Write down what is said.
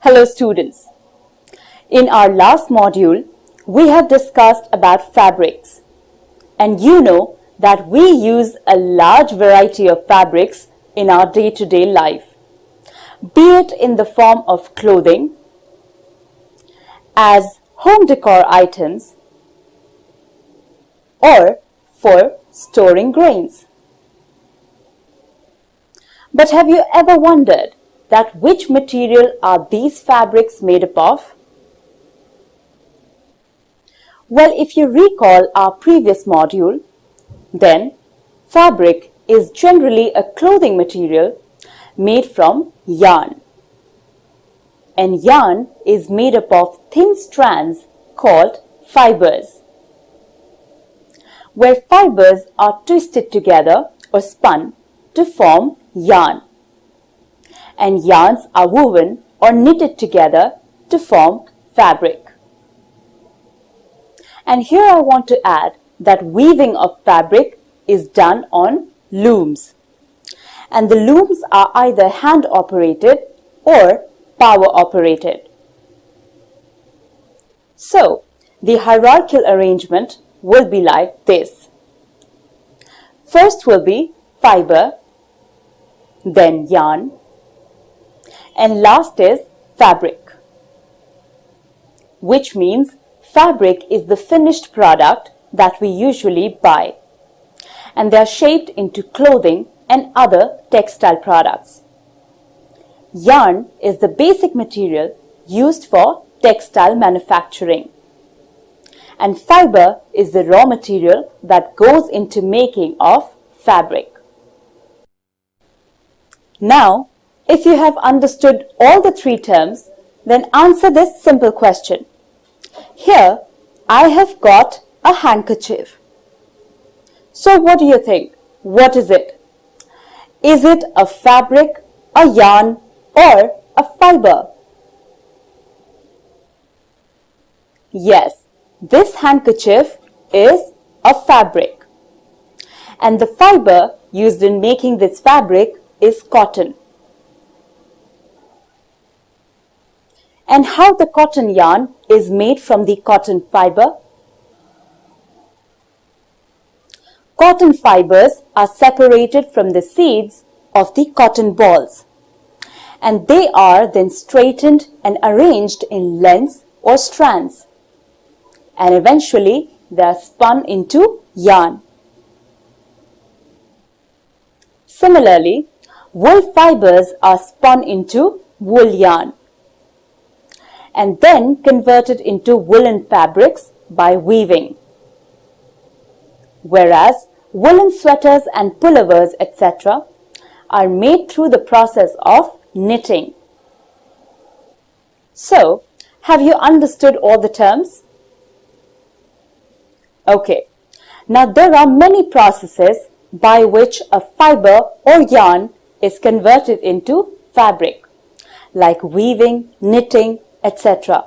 Hello students. In our last module, we have discussed about fabrics, and you know that we use a large variety of fabrics in our day-to-day life, be it in the form of clothing, as home decor items, or for storing grains. But have you ever wondered that which material are these fabrics made up of? Well, if you recall our previous module, then fabric is generally a clothing material made from yarn. And yarn is made up of thin strands called fibers, where fibers are twisted together or spun to form yarn, and yarns are woven or knitted together to form fabric. And here I want to add that weaving of fabric is done on looms, and the looms are either hand operated or power operated. So the hierarchical arrangement will be like this. First will be fiber, then yarn, and last is fabric, which means fabric is the finished product that we usually buy, and they are shaped into clothing and other textile products. Yarn is the basic material used for textile manufacturing, and fiber is the raw material that goes into making of fabric. Now, if you have understood all the three terms, then answer this simple question. Here, I have got a handkerchief. So what do you think? What is it? Is it a fabric, a yarn, or a fiber? Yes, this handkerchief is a fabric. And the fiber used in making this fabric is cotton. And how the cotton yarn is made from the cotton fiber? Cotton fibers are separated from the seeds of the cotton balls, and they are then straightened and arranged in lengths or strands, and eventually they are spun into yarn. Similarly, wool fibers are spun into wool yarn and then converted into woolen fabrics by weaving. Whereas woolen sweaters and pullovers, etc., are made through the process of knitting. So, have you understood all the terms? Okay, now there are many processes by which a fiber or yarn is converted into fabric, like weaving, knitting, etc.